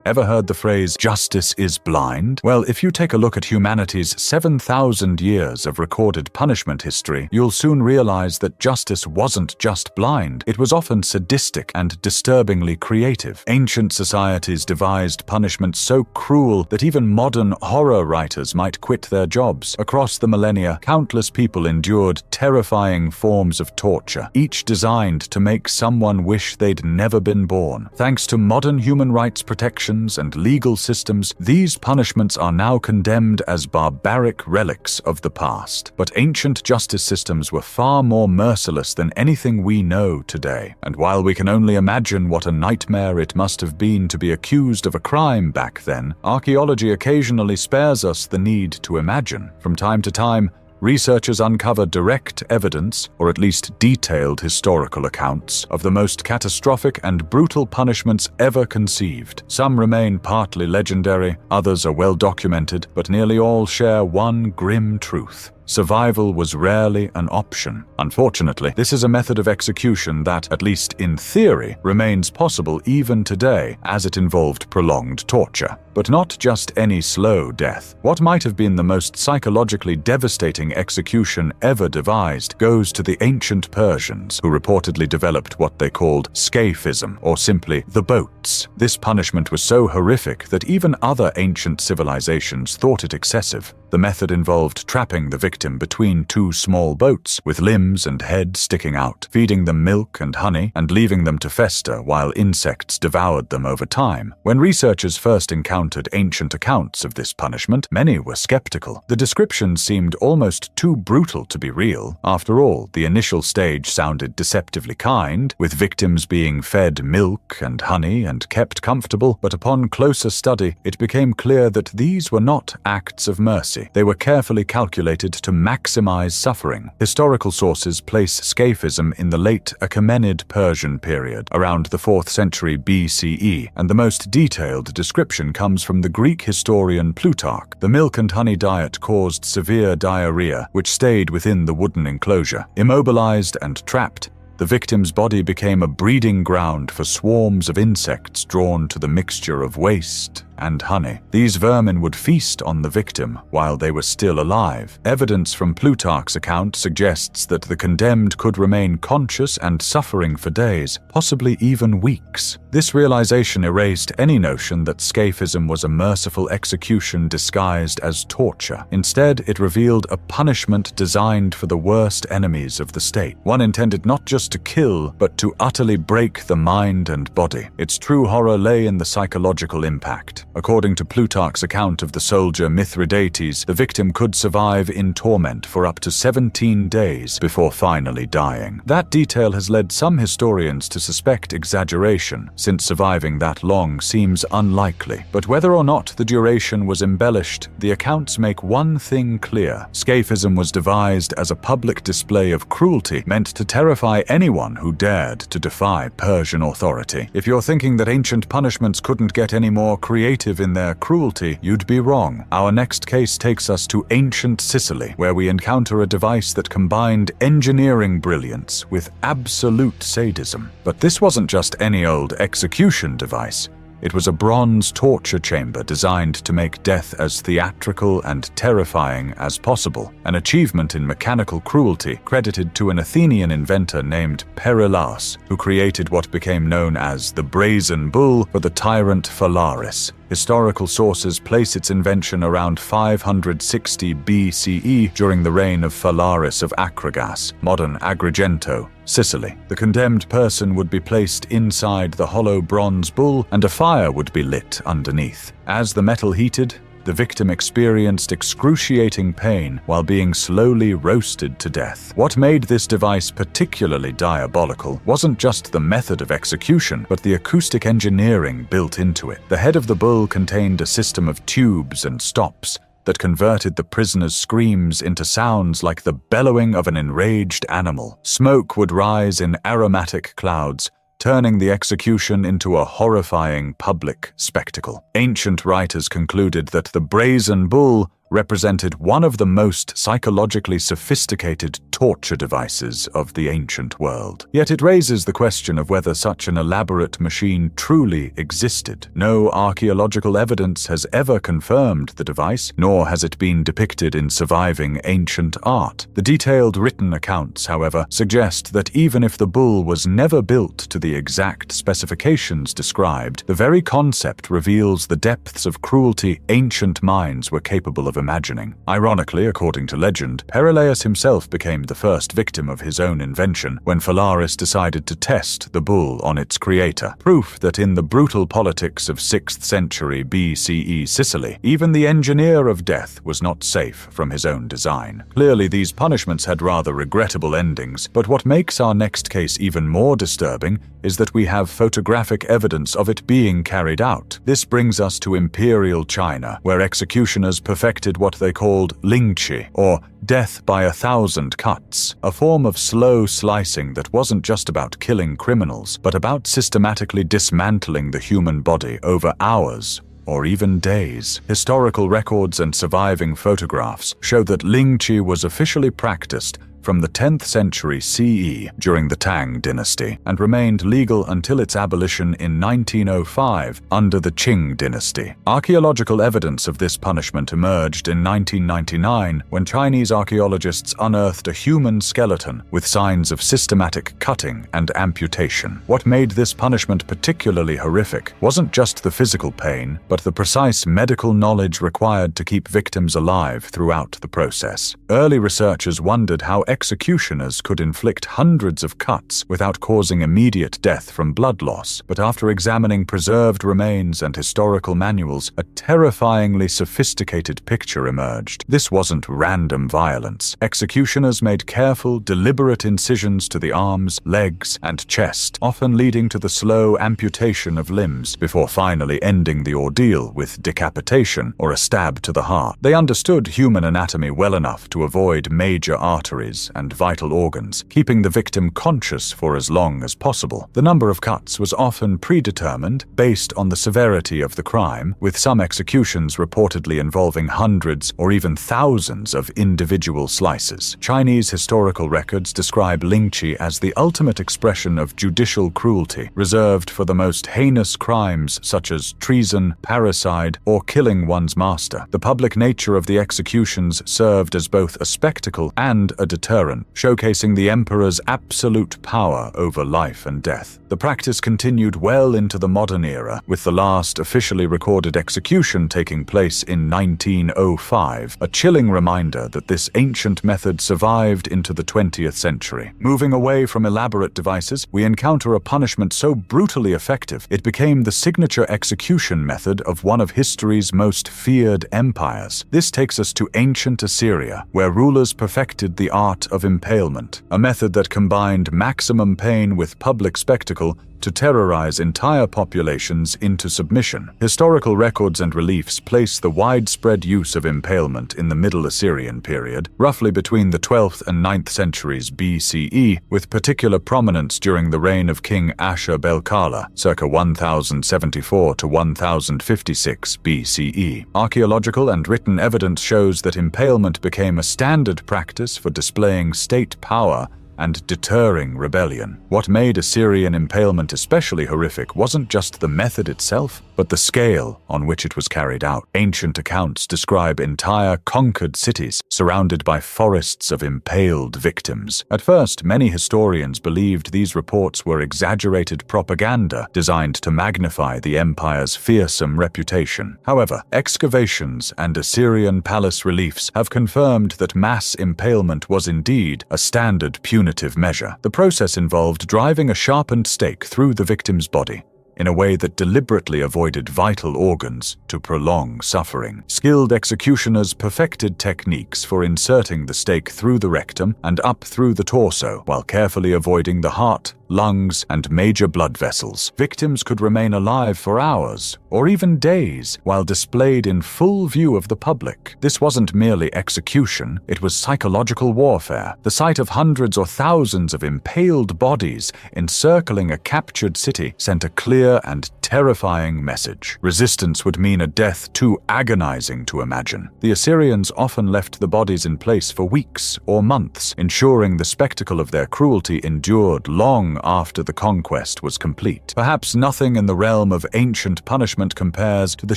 Ever heard the phrase, "justice is blind"? Well, if you take a look at humanity's 7,000 years of recorded punishment history, you'll soon realize that justice wasn't just blind. It was often sadistic and disturbingly creative. Ancient societies devised punishments so cruel that even modern horror writers might quit their jobs. Across the millennia, countless people endured terrifying forms of torture, each designed to make someone wish they'd never been born. Thanks to modern human rights protections and legal systems, these punishments are now condemned as barbaric relics of the past. But ancient justice systems were far more merciless than anything we know today. And while we can only imagine what a nightmare it must have been to be accused of a crime back then, archaeology occasionally spares us the need to imagine. From time to time, researchers uncover direct evidence, or at least detailed historical accounts, of the most catastrophic and brutal punishments ever conceived. Some remain partly legendary, others are well documented, but nearly all share one grim truth: survival was rarely an option. Unfortunately, this is a method of execution that, at least in theory, remains possible even today, as it involved prolonged torture. But not just any slow death. What might have been the most psychologically devastating execution ever devised goes to the ancient Persians, who reportedly developed what they called Scaphism, or simply the boats. This punishment was so horrific that even other ancient civilizations thought it excessive. The method involved trapping the victim between two small boats, with limbs and head sticking out, feeding them milk and honey, and leaving them to fester while insects devoured them over time. When researchers first encountered ancient accounts of this punishment, many were skeptical. The descriptions seemed almost too brutal to be real. After all, the initial stage sounded deceptively kind, with victims being fed milk and honey and kept comfortable, but upon closer study, it became clear that these were not acts of mercy. They were carefully calculated to maximize suffering. Historical sources place Scaphism in the late Achaemenid Persian period, around the 4th century BCE, and the most detailed description comes from the Greek historian Plutarch. The milk and honey diet caused severe diarrhea, which stayed within the wooden enclosure. Immobilized and trapped, the victim's body became a breeding ground for swarms of insects drawn to the mixture of waste and honey. These vermin would feast on the victim while they were still alive. Evidence from Plutarch's account suggests that the condemned could remain conscious and suffering for days, possibly even weeks. This realization erased any notion that Scaphism was a merciful execution disguised as torture. Instead, it revealed a punishment designed for the worst enemies of the state, one intended not just to kill, but to utterly break the mind and body. Its true horror lay in the psychological impact. According to Plutarch's account of the soldier Mithridates, the victim could survive in torment for up to 17 days before finally dying. That detail has led some historians to suspect exaggeration, since surviving that long seems unlikely. But whether or not the duration was embellished, the accounts make one thing clear: Scaphism was devised as a public display of cruelty meant to terrify anyone who dared to defy Persian authority. If you're thinking that ancient punishments couldn't get any more creative in their cruelty, you'd be wrong. Our next case takes us to ancient Sicily, where we encounter a device that combined engineering brilliance with absolute sadism. But this wasn't just any old execution device. It was a bronze torture chamber designed to make death as theatrical and terrifying as possible, an achievement in mechanical cruelty credited to an Athenian inventor named Perillus, who created what became known as the Brazen Bull for the tyrant Phalaris. Historical sources place its invention around 560 BCE during the reign of Phalaris of Akragas, modern Agrigento, Sicily. The condemned person would be placed inside the hollow bronze bull, and a fire would be lit underneath. As the metal heated, the victim experienced excruciating pain while being slowly roasted to death. What made this device particularly diabolical wasn't just the method of execution, but the acoustic engineering built into it. The head of the bull contained a system of tubes and stops that converted the prisoner's screams into sounds like the bellowing of an enraged animal. Smoke would rise in aromatic clouds, turning the execution into a horrifying public spectacle. Ancient writers concluded that the Brazen Bull represented one of the most psychologically sophisticated torture devices of the ancient world. Yet it raises the question of whether such an elaborate machine truly existed. No archaeological evidence has ever confirmed the device, nor has it been depicted in surviving ancient art. The detailed written accounts, however, suggest that even if the bull was never built to the exact specifications described, the very concept reveals the depths of cruelty ancient minds were capable of imagining. Ironically, according to legend, Perillus himself became the first victim of his own invention when Phalaris decided to test the bull on its creator. Proof that in the brutal politics of 6th century BCE Sicily, even the engineer of death was not safe from his own design. Clearly, these punishments had rather regrettable endings, but what makes our next case even more disturbing is that we have photographic evidence of it being carried out. This brings us to Imperial China, where executioners perfected what they called Lingchi, or death by 1,000 cuts, a form of slow slicing that wasn't just about killing criminals, but about systematically dismantling the human body over hours or even days. Historical records and surviving photographs show that Lingchi was officially practiced from the 10th century CE during the Tang dynasty and remained legal until its abolition in 1905 under the Qing dynasty. Archaeological evidence of this punishment emerged in 1999 when Chinese archaeologists unearthed a human skeleton with signs of systematic cutting and amputation. What made this punishment particularly horrific wasn't just the physical pain, but the precise medical knowledge required to keep victims alive throughout the process. Early researchers wondered how executioners could inflict hundreds of cuts without causing immediate death from blood loss, but after examining preserved remains and historical manuals, a terrifyingly sophisticated picture emerged. This wasn't random violence. Executioners made careful, deliberate incisions to the arms, legs, and chest, often leading to the slow amputation of limbs, before finally ending the ordeal with decapitation or a stab to the heart. They understood human anatomy well enough to avoid major arteries and vital organs, keeping the victim conscious for as long as possible. The number of cuts was often predetermined based on the severity of the crime, with some executions reportedly involving hundreds or even thousands of individual slices. Chinese historical records describe Lingchi as the ultimate expression of judicial cruelty, reserved for the most heinous crimes such as treason, parricide, or killing one's master. The public nature of the executions served as both a spectacle and a deterrent, showcasing the emperor's absolute power over life and death. The practice continued well into the modern era, with the last officially recorded execution taking place in 1905, a chilling reminder that this ancient method survived into the 20th century. Moving away from elaborate devices, we encounter a punishment so brutally effective it became the signature execution method of one of history's most feared empires. This takes us to ancient Assyria, where rulers perfected the art of impalement, a method that combined maximum pain with public spectacle to terrorize entire populations into submission. Historical records and reliefs place the widespread use of impalement in the Middle Assyrian period, roughly between the 12th and 9th centuries BCE, with particular prominence during the reign of King Ashur-bel-Kala, circa 1074 to 1056 BCE. Archaeological and written evidence shows that impalement became a standard practice for displaying state power and deterring rebellion. What made Assyrian impalement especially horrific wasn't just the method itself, but the scale on which it was carried out. Ancient accounts describe entire conquered cities surrounded by forests of impaled victims. At first, many historians believed these reports were exaggerated propaganda designed to magnify the empire's fearsome reputation. However, excavations and Assyrian palace reliefs have confirmed that mass impalement was indeed a standard punitive measure. The process involved driving a sharpened stake through the victim's body in a way that deliberately avoided vital organs to prolong suffering. Skilled executioners perfected techniques for inserting the stake through the rectum and up through the torso, while carefully avoiding the heart, lungs, and major blood vessels. Victims could remain alive for hours or even days while displayed in full view of the public. This wasn't merely execution, it was psychological warfare. The sight of hundreds or thousands of impaled bodies encircling a captured city sent a clear and terrifying message. Resistance would mean a death too agonizing to imagine. The Assyrians often left the bodies in place for weeks or months, ensuring the spectacle of their cruelty endured long after the conquest was complete. Perhaps nothing in the realm of ancient punishment compares to the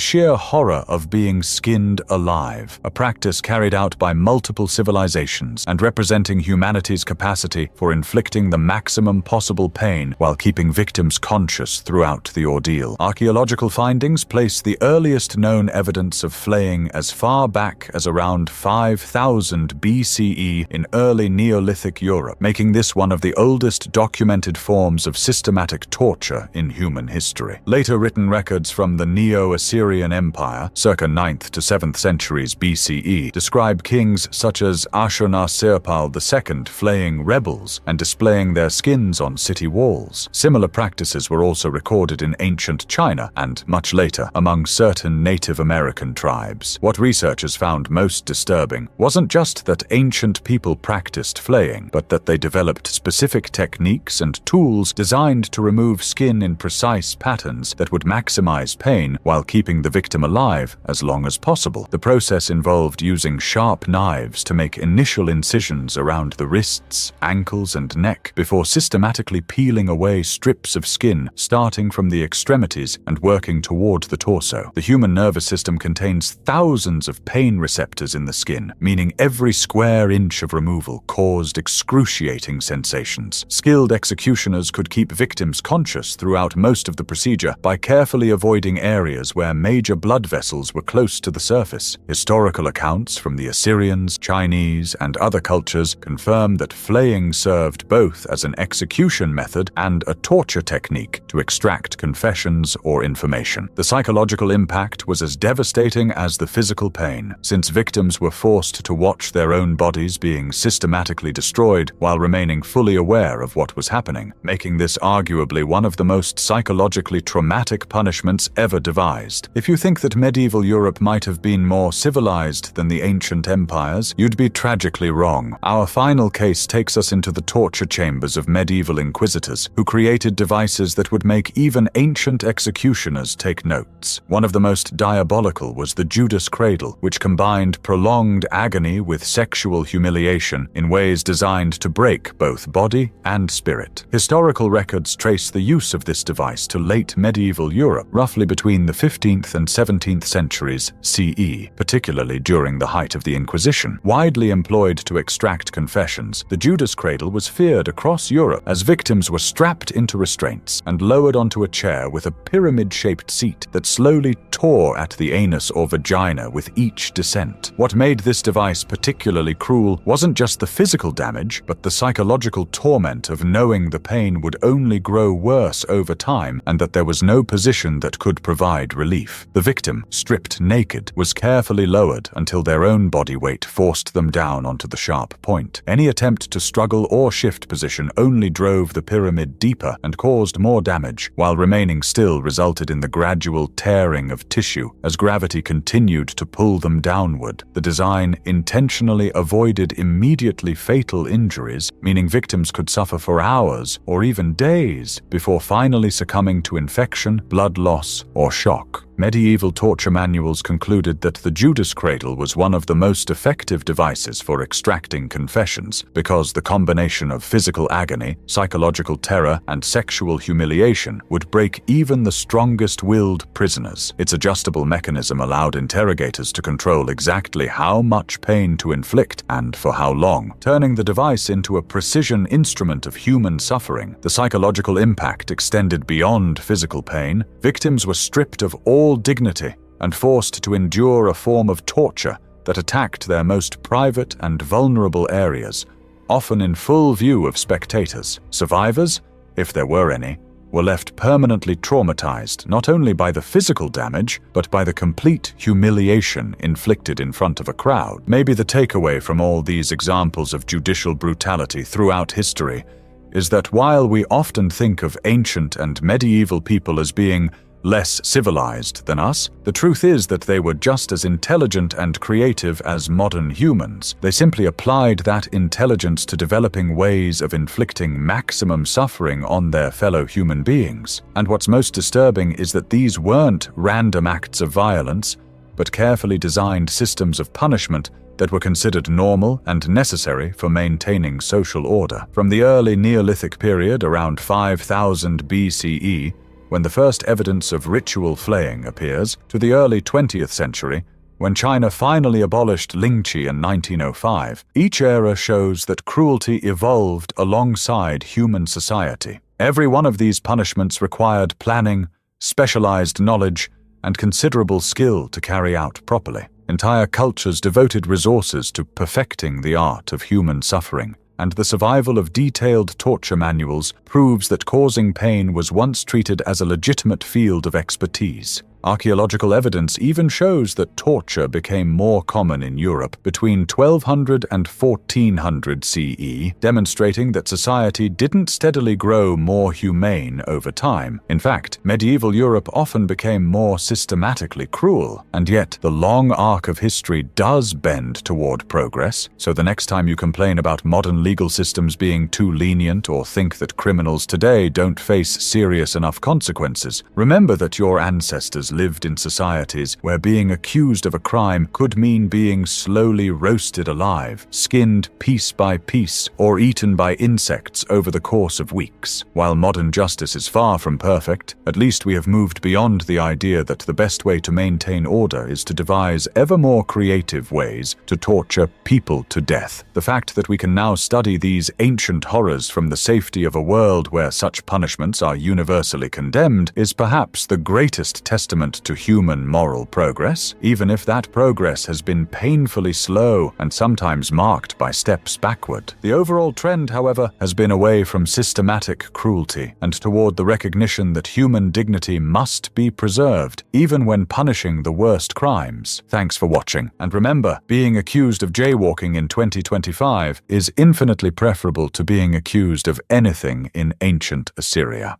sheer horror of being skinned alive, a practice carried out by multiple civilizations and representing humanity's capacity for inflicting the maximum possible pain while keeping victims conscious throughout the ordeal. Archaeological findings place the earliest known evidence of flaying as far back as around 5000 BCE in early Neolithic Europe, making this one of the oldest documented forms of systematic torture in human history. Later written records from the Neo-Assyrian Empire, circa 9th to 7th centuries BCE, describe kings such as Ashurnasirpal II flaying rebels and displaying their skins on city walls. Similar practices were also recorded in ancient China and, much later, among certain Native American tribes. What researchers found most disturbing wasn't just that ancient people practiced flaying, but that they developed specific techniques and tools designed to remove skin in precise patterns that would maximize pain while keeping the victim alive as long as possible. The process involved using sharp knives to make initial incisions around the wrists, ankles, and neck before systematically peeling away strips of skin starting from the extremities and working toward the torso. The human nervous system contains thousands of pain receptors in the skin, meaning every square inch of removal caused excruciating sensations. Skilled executioners could keep victims conscious throughout most of the procedure by carefully avoiding areas where major blood vessels were close to the surface. Historical accounts from the Assyrians, Chinese, and other cultures confirm that flaying served both as an execution method and a torture technique to extract confessions or information. The psychological impact was as devastating as the physical pain, since victims were forced to watch their own bodies being systematically destroyed while remaining fully aware of what was happening, making this arguably one of the most psychologically traumatic punishments ever devised. If you think that medieval Europe might have been more civilized than the ancient empires, you'd be tragically wrong. Our final case takes us into the torture chambers of medieval inquisitors, who created devices that would make even ancient executioners take notes. One of the most diabolical was the Judas Cradle, which combined prolonged agony with sexual humiliation in ways designed to break both body and spirit. Historical records trace the use of this device to late medieval Europe, roughly between the 15th and 17th centuries CE, particularly during the height of the Inquisition. Widely employed to extract confessions, the Judas Cradle was feared across Europe as victims were strapped into restraints and lowered onto a chair with a pyramid-shaped seat that slowly tore at the anus or vagina with each descent. What made this device particularly cruel wasn't just the physical damage, but the psychological torment of knowing the pain would only grow worse over time and that there was no position that could provide relief. The victim, stripped naked, was carefully lowered until their own body weight forced them down onto the sharp point. Any attempt to struggle or shift position only drove the pyramid deeper and caused more damage, while remaining still resulted in the gradual tearing of tissue as gravity continued to pull them downward. The design intentionally avoided immediately fatal injuries, meaning victims could suffer for hours or even days before finally succumbing to infection, blood loss, or shock. Medieval torture manuals concluded that the Judas Cradle was one of the most effective devices for extracting confessions because the combination of physical agony, psychological terror, and sexual humiliation would break even the strongest-willed prisoners. Its adjustable mechanism allowed interrogators to control exactly how much pain to inflict and for how long, turning the device into a precision instrument of human suffering. The psychological impact extended beyond physical pain. Victims were stripped of all dignity and forced to endure a form of torture that attacked their most private and vulnerable areas, often in full view of spectators. Survivors, if there were any, were left permanently traumatized not only by the physical damage, but by the complete humiliation inflicted in front of a crowd. Maybe the takeaway from all these examples of judicial brutality throughout history is that while we often think of ancient and medieval people as being less civilized than us. The truth is that they were just as intelligent and creative as modern humans. They simply applied that intelligence to developing ways of inflicting maximum suffering on their fellow human beings. And what's most disturbing is that these weren't random acts of violence, but carefully designed systems of punishment that were considered normal and necessary for maintaining social order. From the early Neolithic period around 5000 BCE, when the first evidence of ritual flaying appears, to the early 20th century, when China finally abolished Lingchi in 1905, each era shows that cruelty evolved alongside human society. Every one of these punishments required planning, specialized knowledge, and considerable skill to carry out properly. Entire cultures devoted resources to perfecting the art of human suffering, and the survival of detailed torture manuals proves that causing pain was once treated as a legitimate field of expertise. Archaeological evidence even shows that torture became more common in Europe between 1200 and 1400 CE, demonstrating that society didn't steadily grow more humane over time. In fact, medieval Europe often became more systematically cruel, and yet the long arc of history does bend toward progress. So the next time you complain about modern legal systems being too lenient or think that criminals today don't face serious enough consequences, remember that your ancestors lived in societies where being accused of a crime could mean being slowly roasted alive, skinned piece by piece, or eaten by insects over the course of weeks. While modern justice is far from perfect, at least we have moved beyond the idea that the best way to maintain order is to devise ever more creative ways to torture people to death. The fact that we can now study these ancient horrors from the safety of a world where such punishments are universally condemned is perhaps the greatest testament to human moral progress, even if that progress has been painfully slow and sometimes marked by steps backward. The overall trend, however, has been away from systematic cruelty and toward the recognition that human dignity must be preserved, even when punishing the worst crimes. Thanks for watching, and remember, being accused of jaywalking in 2025 is infinitely preferable to being accused of anything in ancient Assyria.